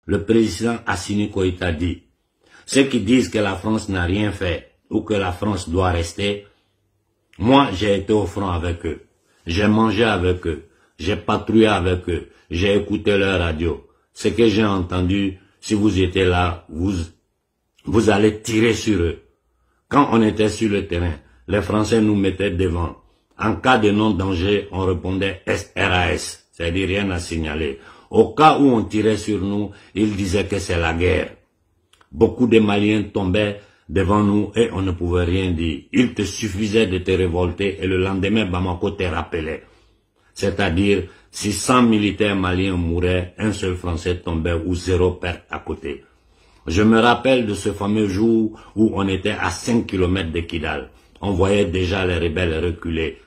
le président Assimi Goïta dit, ceux qui disent que la France n'a rien fait ou que la France doit rester, moi j'ai été au front avec eux, j'ai mangé avec eux, j'ai patrouillé avec eux, j'ai écouté leur radio. Ce que j'ai entendu, si vous étiez là, vous allez tirer sur eux. Quand on était sur le terrain, les Français nous mettaient devant. En cas de non-danger, on répondait RAS, c'est-à-dire rien à signaler. Au cas où on tirait sur nous, ils disaient que c'est la guerre. Beaucoup de Maliens tombaient devant nous et on ne pouvait rien dire. Il te suffisait de te révolter et le lendemain, Bamako te rappelait. C'est-à-dire, si 100 militaires maliens mouraient, un seul Français tombait ou 0 perte à côté. Je me rappelle de ce fameux jour où on était à 5 km de Kidal. On voyait déjà les rebelles reculer.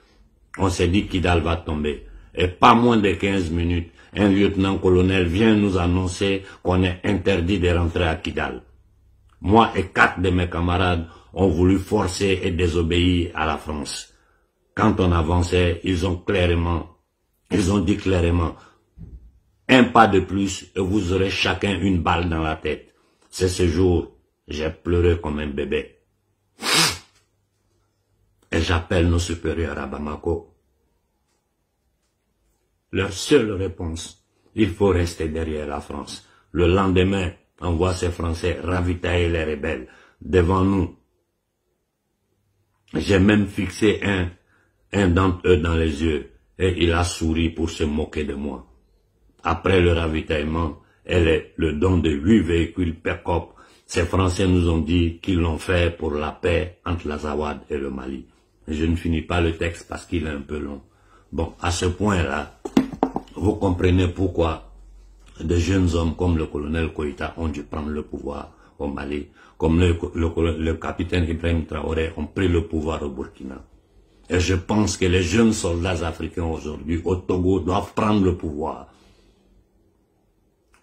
On s'est dit Kidal va tomber. Et pas moins de 15 minutes, un lieutenant-colonel vient nous annoncer qu'on est interdit de rentrer à Kidal. Moi et 4 de mes camarades ont voulu forcer et désobéir à la France. Quand on avançait, ils ont dit clairement, un pas de plus et vous aurez chacun une balle dans la tête. C'est ce jour, j'ai pleuré comme un bébé. Et j'appelle nos supérieurs à Bamako. Leur seule réponse, il faut rester derrière la France. Le lendemain, on voit ces Français ravitailler les rebelles devant nous. J'ai même fixé un d'entre eux dans les yeux et il a souri pour se moquer de moi. Après le ravitaillement et le don de 8 véhicules Pekop, ces Français nous ont dit qu'ils l'ont fait pour la paix entre l'Azawad et le Mali. Je ne finis pas le texte parce qu'il est un peu long. Bon, à ce point-là, vous comprenez pourquoi de jeunes hommes comme le colonel Goïta ont dû prendre le pouvoir au Mali, comme le capitaine Ibrahim Traoré ont pris le pouvoir au Burkina. Et je pense que les jeunes soldats africains aujourd'hui au Togo doivent prendre le pouvoir.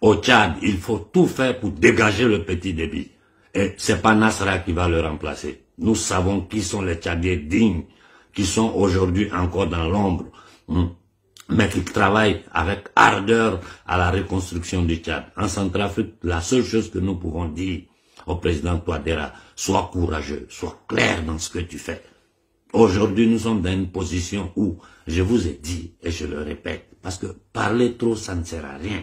Au Tchad, il faut tout faire pour dégager le petit débit. Et c'est pas Nasra qui va le remplacer. Nous savons qui sont les Tchadiens dignes, qui sont aujourd'hui encore dans l'ombre, mais qui travaillent avec ardeur à la reconstruction du Tchad. En Centrafrique, la seule chose que nous pouvons dire au président Touadéra, sois courageux, sois clair dans ce que tu fais. Aujourd'hui, nous sommes dans une position où, je vous ai dit, et je le répète, parce que parler trop, ça ne sert à rien.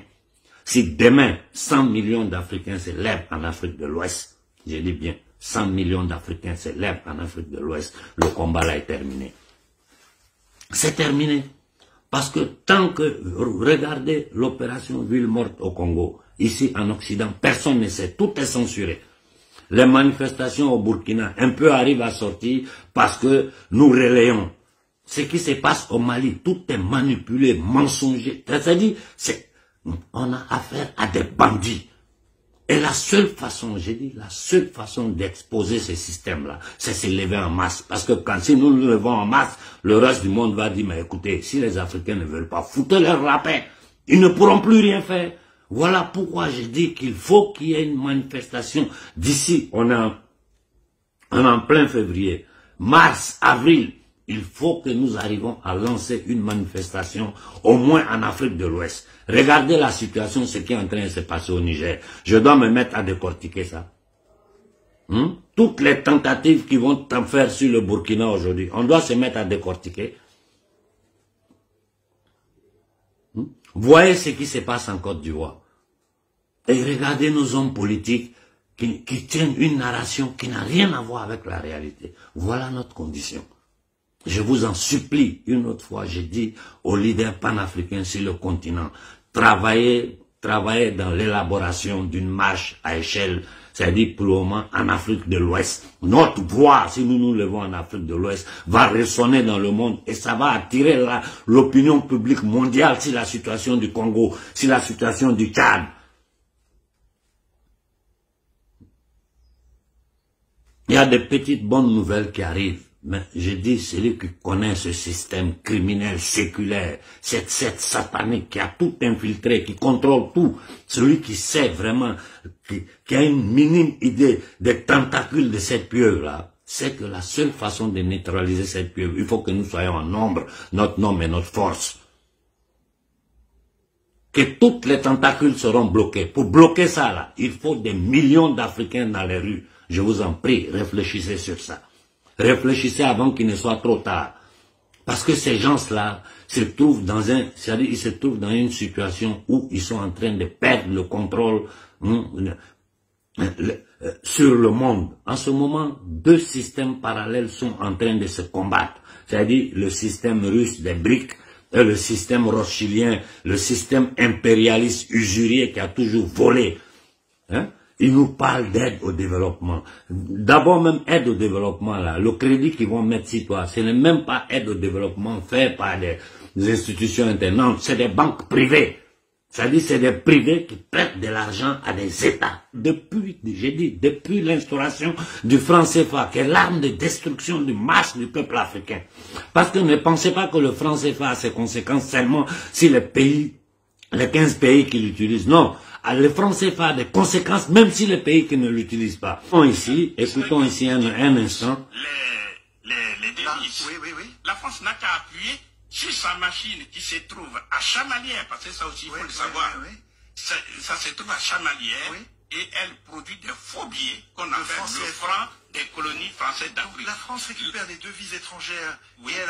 Si demain, 100 millions d'Africains se lèvent en Afrique de l'Ouest, je dis bien, 100 millions d'Africains se lèvent en Afrique de l'Ouest, le combat là est terminé. C'est terminé. Parce que tant que, regardez l'opération Ville Morte au Congo, ici en Occident, personne ne sait, tout est censuré. Les manifestations au Burkina, un peu arrivent à sortir parce que nous relayons. Ce qui se passe au Mali, tout est manipulé, mensonger. C'est-à-dire, on a affaire à des bandits. Et la seule façon, j'ai dit, la seule façon d'exposer ce système-là, c'est se lever en masse. Parce que si nous nous levons en masse, le reste du monde va dire, mais écoutez, si les Africains ne veulent pas, foutez-leur la paix. Ils ne pourront plus rien faire. Voilà pourquoi je dis qu'il faut qu'il y ait une manifestation. D'ici, on est en plein février, mars, avril, il faut que nous arrivions à lancer une manifestation, au moins en Afrique de l'Ouest. Regardez la situation, ce qui est en train de se passer au Niger. Je dois me mettre à décortiquer ça. Toutes les tentatives qui vont faire sur le Burkina aujourd'hui, on doit se mettre à décortiquer. Voyez ce qui se passe en Côte d'Ivoire. Et regardez nos hommes politiques qui tiennent une narration qui n'a rien à voir avec la réalité. Voilà notre condition. Je vous en supplie, une autre fois, j'ai dit aux leaders panafricains sur le continent, travaillez dans l'élaboration d'une marche à échelle, c'est-à-dire pour le moment en Afrique de l'Ouest. Notre voix, si nous nous levons en Afrique de l'Ouest, va résonner dans le monde et ça va attirer l'opinion publique mondiale sur la situation du Congo, sur la situation du Tchad. Il y a des petites bonnes nouvelles qui arrivent. Mais je dis, celui qui connaît ce système criminel séculaire, cette satanique qui a tout infiltré, qui contrôle tout, celui qui sait vraiment, qui a une minime idée des tentacules de cette pieuvre-là, c'est que la seule façon de neutraliser cette pieuvre, il faut que nous soyons en nombre, notre nombre et notre force. que toutes les tentacules seront bloquées. Pour bloquer ça, là, il faut des millions d'Africains dans les rues. Je vous en prie, réfléchissez sur ça. Réfléchissez avant qu'il ne soit trop tard. Parce que ces gens-là se trouvent dans ils se trouvent dans une situation où ils sont en train de perdre le contrôle sur le monde. En ce moment, deux systèmes parallèles sont en train de se combattre. C'est-à-dire le système russe des BRICS et le système rothschildien, le système impérialiste usurier qui a toujours volé. Hein? Ils nous parlent d'aide au développement. D'abord même aide au développement, là, le crédit qu'ils vont mettre sur toi, ce n'est même pas aide au développement fait par des institutions internes, c'est des banques privées. C'est-à-dire c'est des privés qui prêtent de l'argent à des États. Depuis, j'ai dit, depuis l'instauration du franc CFA, qui est l'arme de destruction du masse du peuple africain. Parce que ne pensez pas que le franc CFA a ses conséquences seulement si les pays, les 15 pays qui l'utilisent. Non. Le franc CFA a des conséquences même si les pays qui ne l'utilisent pas. Écoutons ici un instant. Les devises. Oui. La France n'a qu'à appuyer sur sa machine qui se trouve à Chamalières, parce que ça aussi il faut le savoir. Ça se trouve à Chamalières et elle produit des faux billets qu'on appelle le franc des colonies françaises d'Afrique. La France récupère des devises étrangères et elle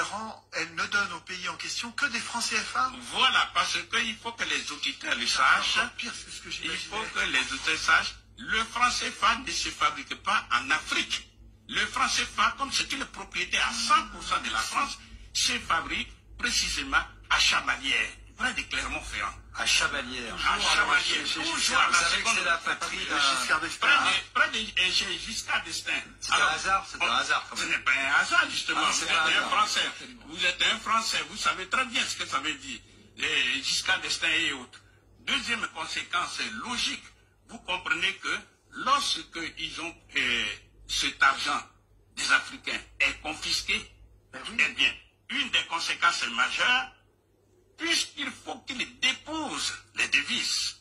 ne donne au pays en question que des francs CFA. Voilà, parce qu'il faut que les auditeurs le sachent. Pire, c'est ce que il faut que les auditeurs sachent. Le franc CFA ne se fabrique pas en Afrique. Le franc CFA, comme c'est une propriété à 100% de la France, se fabrique précisément à Chamalières, près de Clermont-Ferrand. À Chamalières. À Chamalières. Toujours à la seconde patrie près de Giscard d'Estaing. C'est un hasard, c'est un hasard. Ce n'est pas un hasard, justement. Vous êtes un Français. Vous êtes un Français. Vous savez très bien ce que ça veut dire. Giscard d'Estaing et autres. Deuxième conséquence logique. Vous comprenez que lorsque ils ont cet argent des Africains est confisqué, eh bien, une des conséquences majeures, puisqu'il faut qu'ils déposent les devises,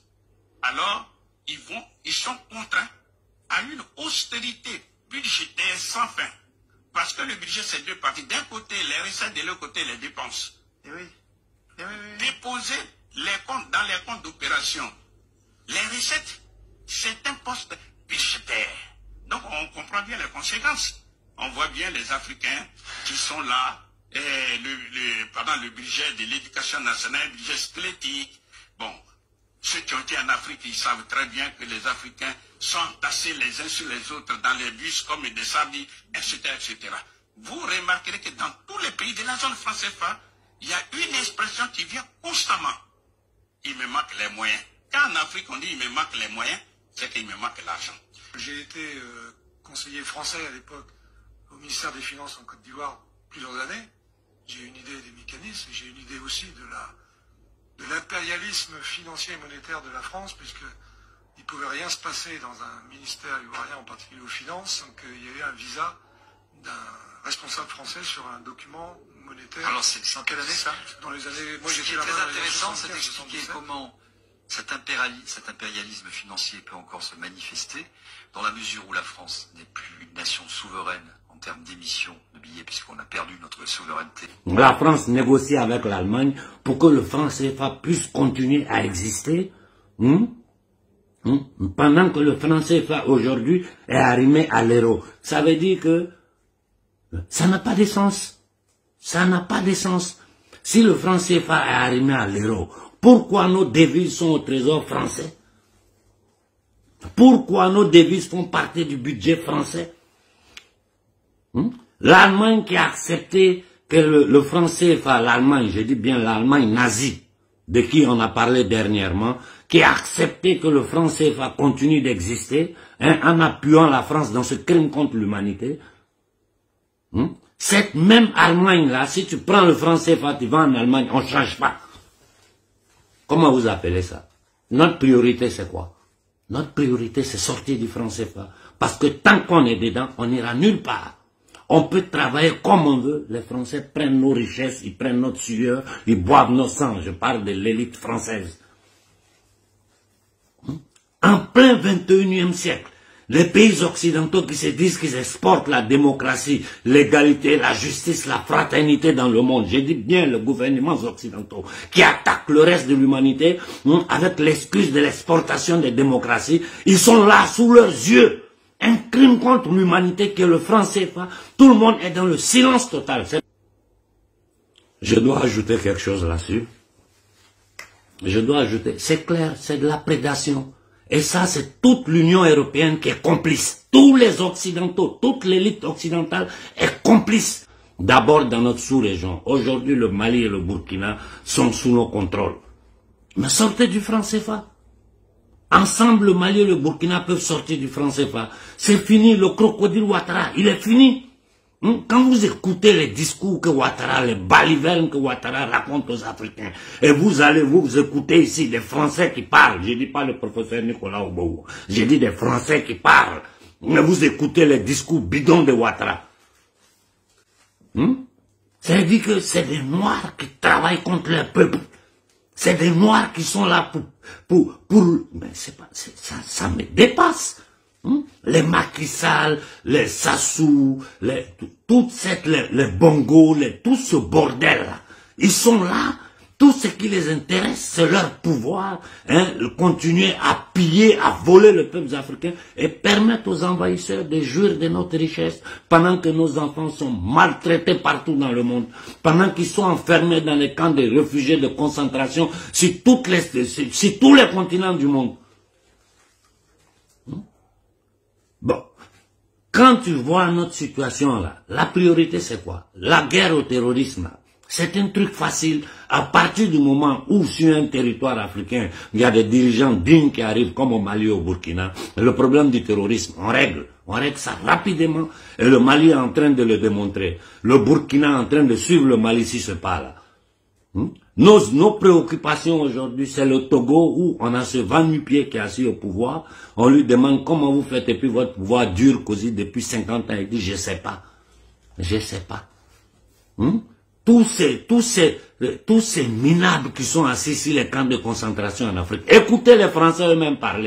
alors ils sont contraints à une austérité budgétaire sans fin. Parce que le budget, c'est deux parties. D'un côté, les recettes, de l'autre côté, les dépenses. Déposer les comptes dans les comptes d'opération. Les recettes, c'est un poste budgétaire. Donc, on comprend bien les conséquences. On voit bien les Africains qui sont là, pendant le budget de l'éducation nationale, le budget squelettique. Bon, ceux qui ont été en Afrique, ils savent très bien que les Africains sont tassés les uns sur les autres dans les bus comme des sabis, etc., etc. Vous remarquerez que dans tous les pays de la zone franc CFA, il y a une expression qui vient constamment. Il me manque les moyens. Quand en Afrique on dit il me manque les moyens, c'est qu'il me manque l'argent. J'ai été conseiller français à l'époque au ministère des Finances en Côte d'Ivoire plusieurs années. J'ai une idée des mécanismes, j'ai une idée aussi de l'impérialisme financier et monétaire de la France, puisqu'il ne pouvait rien se passer dans un ministère ivoirien, en particulier aux finances, sans qu'il y ait eu un visa d'un responsable français sur un document monétaire. Alors c'est en quelle année ça? Dans les années... Moi, ce qui est très intéressant, c'est d'expliquer comment cet impérialisme financier peut encore se manifester dans la mesure où la France n'est plus une nation souveraine en termes d'émission de billets, puisqu'on a perdu notre souveraineté. La France négocie avec l'Allemagne pour que le franc CFA puisse continuer à exister, pendant que le franc CFA aujourd'hui est arrimé à l'euro. Ça veut dire que ça n'a pas de sens. Ça n'a pas de sens. Si le franc CFA est arrimé à l'euro, pourquoi nos devises sont au trésor français? Pourquoi nos devises font partie du budget français? L'Allemagne qui a accepté que le franc CFA, l'Allemagne, je dis bien l'Allemagne nazie, de qui on a parlé dernièrement, qui a accepté que le franc CFA continue d'exister, en appuyant la France dans ce crime contre l'humanité. Cette même Allemagne-là, si tu prends le franc CFA, tu vas en Allemagne, on ne change pas. Comment vous appelez ça? Notre priorité, c'est quoi? Notre priorité, c'est sortir du franc CFA. Parce que tant qu'on est dedans, on n'ira nulle part. On peut travailler comme on veut. Les Français prennent nos richesses, ils prennent notre sueur, ils boivent nos sangs. Je parle de l'élite française. En plein 21e siècle, Les pays occidentaux qui se disent qu'ils exportent la démocratie, l'égalité, la justice, la fraternité dans le monde. Je dis bien les gouvernements occidentaux qui attaquent le reste de l'humanité avec l'excuse de l'exportation des démocraties. Ils sont là sous leurs yeux. Un crime contre l'humanité qui est le franc CFA. Tout le monde est dans le silence total. Je dois ajouter quelque chose là-dessus. Je dois ajouter, c'est clair, c'est de la prédation. Et ça, c'est toute l'Union européenne qui est complice. Tous les Occidentaux, toute l'élite occidentale est complice. D'abord dans notre sous-région. Aujourd'hui, le Mali et le Burkina sont sous nos contrôles. Mais sortez du franc CFA. Ensemble, le Mali et le Burkina peuvent sortir du franc CFA. C'est fini, le crocodile Ouattara, il est fini. Quand vous écoutez les discours que Ouattara, les balivernes que Ouattara raconte aux Africains, et vous allez vous écouter ici des Français qui parlent, je dis pas le professeur Nicolas Oboou, je dis des Français qui parlent, mais vous écoutez les discours bidons de Ouattara. Ça veut dire que c'est des Noirs qui travaillent contre leur peuple. C'est des Noirs qui sont là pour mais c'est pas, ça me dépasse. Les Macky Sall, les Sassou, les Bongo, tout ce bordel-là, ils sont là. Tout ce qui les intéresse, c'est leur pouvoir, continuer à piller, à voler le peuple africain et permettre aux envahisseurs de jouir de notre richesse pendant que nos enfants sont maltraités partout dans le monde, pendant qu'ils sont enfermés dans les camps de réfugiés de concentration sur tous les continents du monde. Bon, quand tu vois notre situation là, la priorité c'est quoi? La guerre au terrorisme là. C'est un truc facile. À partir du moment où sur un territoire africain, il y a des dirigeants dignes qui arrivent comme au Mali ou au Burkina, le problème du terrorisme, on règle ça rapidement. Et le Mali est en train de le démontrer. Le Burkina est en train de suivre le Mali sur ce pas-là. Nos préoccupations aujourd'hui, c'est le Togo où on a ce va-nu-pied qui est assis au pouvoir. On lui demande comment vous faites et puis votre pouvoir dure cosy depuis 50 ans. Il dit, je sais pas. Je sais pas. Tous ces minables qui sont assis sur les camps de concentration en Afrique. Écoutez les Français eux-mêmes parler.